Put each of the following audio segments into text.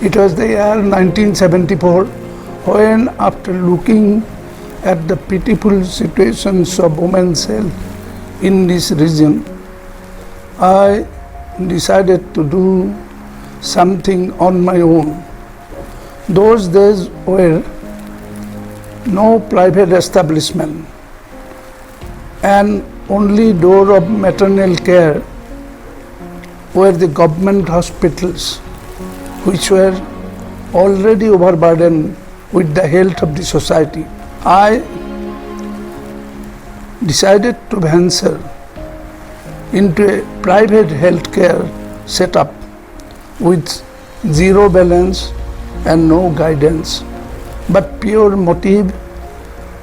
It was the year 1974 when, after looking at the pitiful situations of women's health in this region, I decided to do something on my own. Those days were no private establishment, and only door of maternal care were the government hospitals, which were already overburdened with the health of the society. I decided to venture into a private healthcare setup with zero balance and no guidance, but pure motive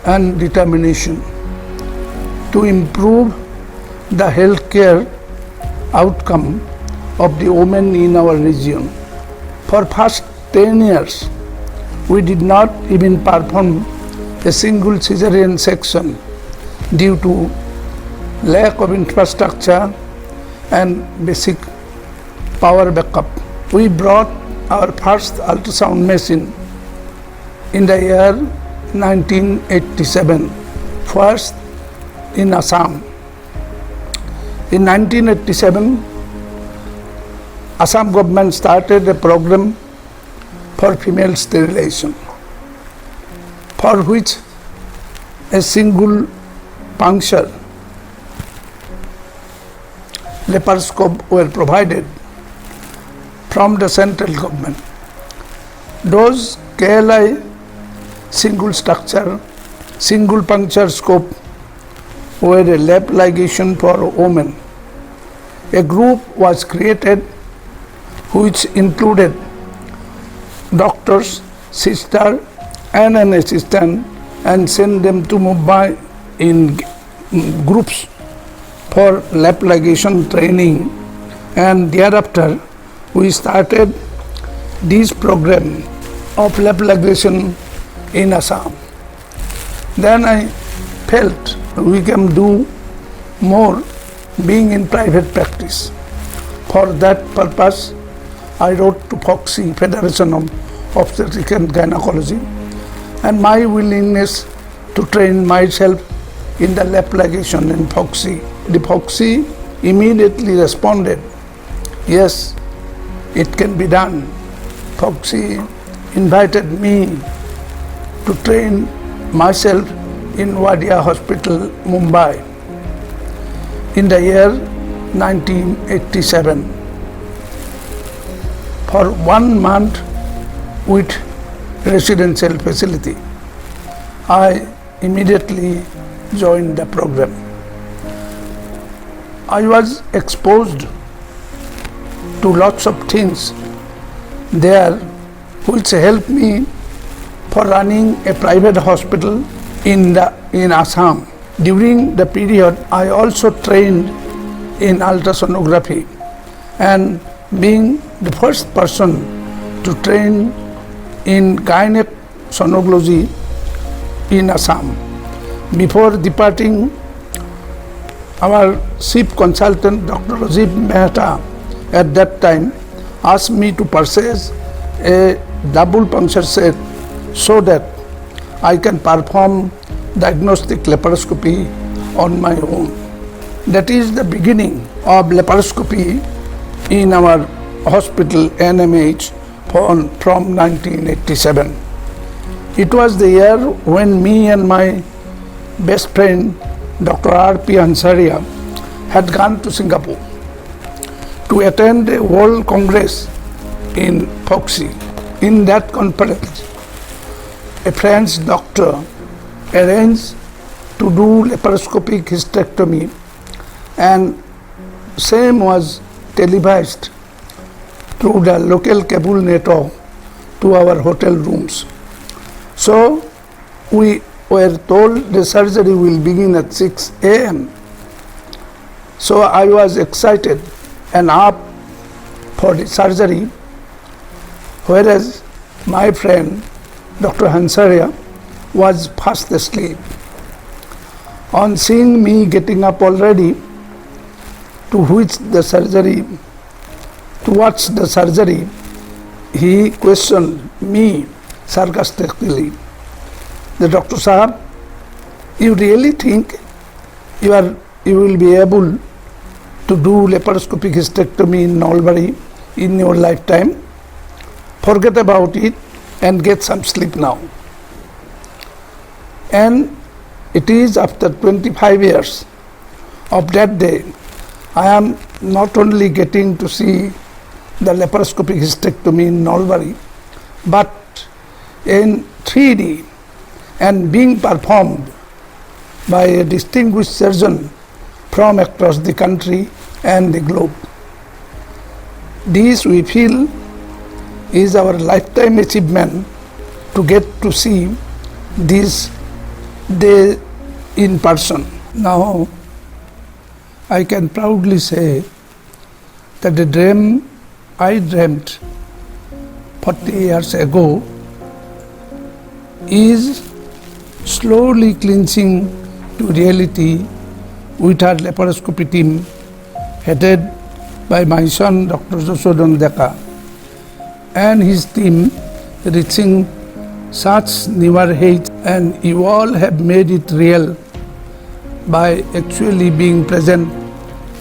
and determination to improve the healthcare outcome of the women in our region. For past 10 years, we did not even perform a single cesarean section due to lack of infrastructure and basic power backup. We brought our first ultrasound machine in the year 1987, first in Assam. In 1987, Assam government started a program for female sterilization, for which a single puncture laparoscope were provided from the central government. Those KLI single structure, single puncture scope were a lap ligation for women. A group was created which included doctors, sister and an assistant, and sent them to Mumbai in groups for lap ligation training, and thereafter we started this program of lap ligation in Assam. Then I felt we can do more being in private practice. For that purpose, I wrote to FOXY, Federation of Obstetrics and Gynecology, and my willingness to train myself in the lap ligation in FOXY. The FOXY immediately responded, yes, it can be done. FOXY invited me to train myself in Wadia Hospital, Mumbai in the year 1987. For 1 month with residential facility, I immediately joined the program. I was exposed to lots of things there which helped me for running a private hospital in Assam. During the period, I also trained in ultrasonography, and being the first person to train in gynecology in Assam. Before departing, our chief consultant, Dr. Rajiv Mehta, at that time asked me to purchase a double puncture set so that I can perform diagnostic laparoscopy on my own. That is the beginning of laparoscopy in our hospital NMH from 1987. It was the year when me and my best friend Dr. R.P. Ansaria had gone to Singapore to attend a World Congress in FOXY. In that conference, a French doctor arranged to do laparoscopic hysterectomy, and same was televised through the local cable network to our hotel rooms. So we were told the surgery will begin at 6 a.m. So I was excited and up for the surgery, whereas my friend Dr. Hansaria was fast asleep. On seeing me getting up already to watch the surgery, he questioned me sarcastically. The Dr. Sahab, you really think you will be able to do laparoscopic hysterectomy in Nalbari in your lifetime? Forget about it and get some sleep now. And it is after 25 years of that day, I am not only getting to see the laparoscopic hysterectomy in Nalbari, but in 3D and being performed by a distinguished surgeon from across the country and the globe. This, we feel, is our lifetime achievement to get to see this day in person. Now, I can proudly say that the dream I dreamt 40 years ago is slowly clinching to reality with our laparoscopy team headed by my son Dr. Yashodhan Deka and his team reaching such newer heights, and you all have made it real by actually being present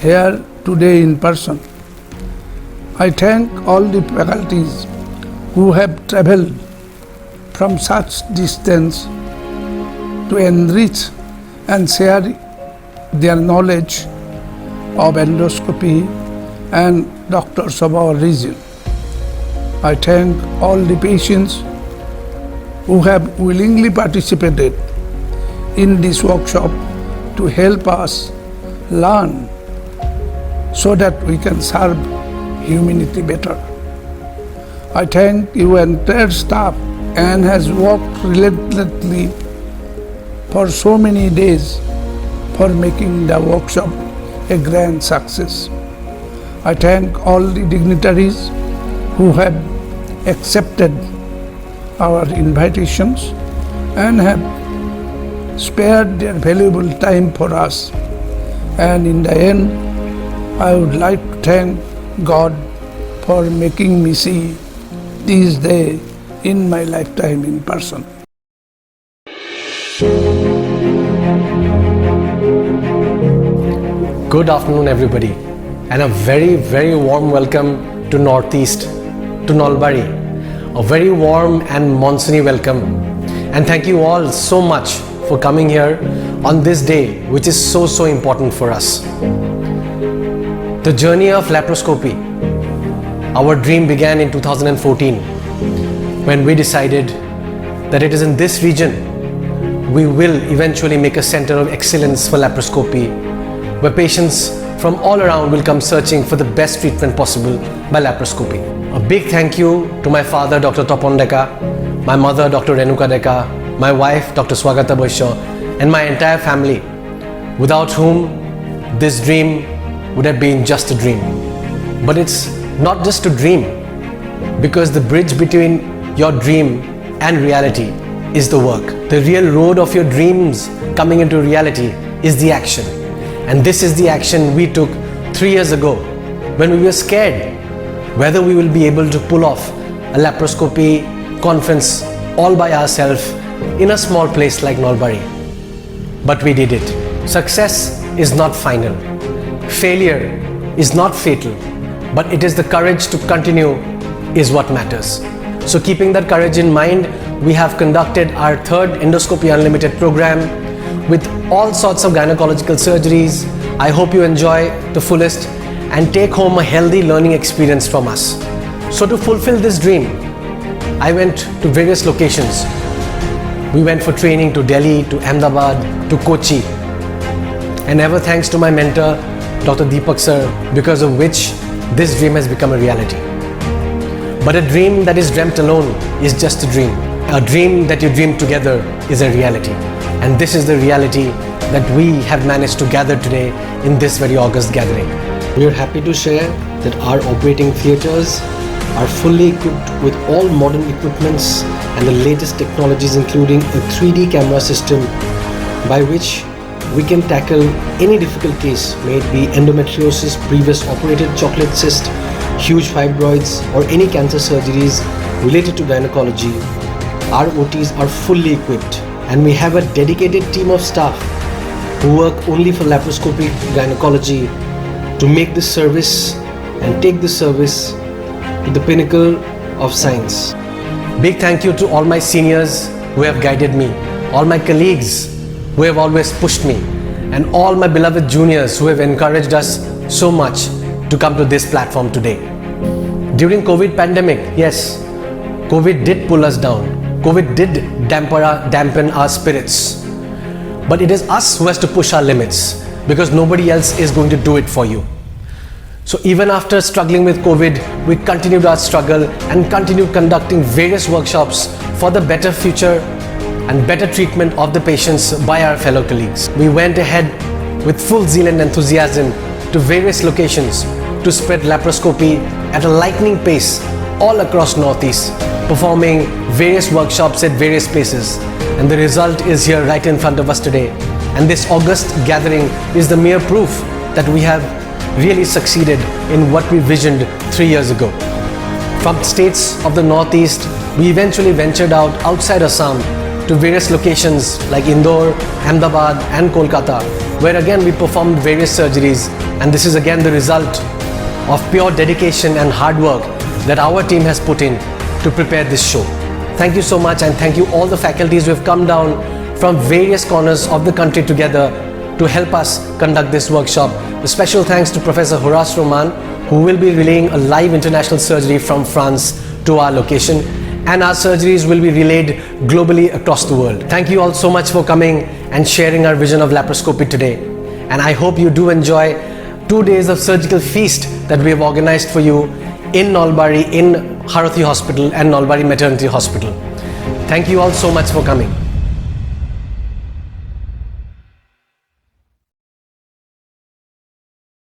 here today in person. I thank all the faculties who have traveled from such distance to enrich and share their knowledge of endoscopy and doctors of our region. I thank all the patients who have willingly participated in this workshop to help us learn so that we can serve humanity better. I thank your entire staff and has worked relentlessly for so many days for making the workshop a grand success. I thank all the dignitaries who have accepted our invitations and have spared their valuable time for us. And in the end, I would like to thank God for making me see this day in my lifetime in person. Good afternoon, everybody, and a very, very warm welcome to Northeast, to Nalbari. A very warm and monsoony welcome. And thank you all so much for coming here on this day, which is so, so important for us. The journey of laparoscopy, our dream began in 2014 when we decided that it is in this region we will eventually make a center of excellence for laparoscopy, where patients from all around will come searching for the best treatment possible by laparoscopy. A big thank you to my father, Dr. Tapan Deka, my mother, Dr. Renuka Deka, my wife, Dr. Swagata Boisho, and my entire family, without whom this dream would have been just a dream. But it's not just a dream, because the bridge between your dream and reality is the work. The real road of your dreams coming into reality is the action. And this is the action we took 3 years ago when we were scared whether we will be able to pull off a laparoscopy conference all by ourselves in a small place like Nalbari. But we did it. Success is not final. Failure is not fatal, but it is the courage to continue is what matters. So keeping that courage in mind, we have conducted our third Endoscopy Unlimited program with all sorts of gynecological surgeries. I hope you enjoy the fullest and take home a healthy learning experience from us. So to fulfill this dream, I went to various locations. We went for training to Delhi, to Ahmedabad, to Kochi. And ever thanks to my mentor, Dr. Deepak sir, because of which this dream has become a reality. But a dream that is dreamt alone is just a dream. A dream that you dream together is a reality. And this is the reality that we have managed to gather today in this very august gathering. We are happy to share that our operating theatres are fully equipped with all modern equipments and the latest technologies, including a 3D camera system by which we can tackle any difficult case, may it be endometriosis, previous operated chocolate cyst, huge fibroids, or any cancer surgeries related to gynecology, our OTs are fully equipped, and we have a dedicated team of staff who work only for laparoscopic gynecology to make this service and take this service to the pinnacle of science. Big thank you to all my seniors who have guided me, all my colleagues who have always pushed me, and all my beloved juniors who have encouraged us so much to come to this platform today. During COVID pandemic, yes, COVID did pull us down. COVID did dampen our spirits. But it is us who has to push our limits, because nobody else is going to do it for you. So even after struggling with COVID, we continued our struggle and continued conducting various workshops for the better future and better treatment of the patients by our fellow colleagues. We went ahead with full zeal and enthusiasm to various locations to spread laparoscopy at a lightning pace all across Northeast, performing various workshops at various places. And the result is here right in front of us today. And this August gathering is the mere proof that we have really succeeded in what we visioned 3 years ago. From states of the Northeast, we eventually ventured out outside Assam to various locations like Indore, Ahmedabad and Kolkata, where again we performed various surgeries, and this is again the result of pure dedication and hard work that our team has put in to prepare this show. Thank you so much, and thank you all the faculties who have come down from various corners of the country together to help us conduct this workshop. A special thanks to Professor Horace Roman, who will be relaying a live international surgery from France to our location, and our surgeries will be relayed globally across the world. Thank you all so much for coming and sharing our vision of laparoscopy today. And I hope you do enjoy 2 days of surgical feast that we have organized for you in Nalbari, in Sarathi Hospital and Nalbari Maternity Hospital. Thank you all so much for coming.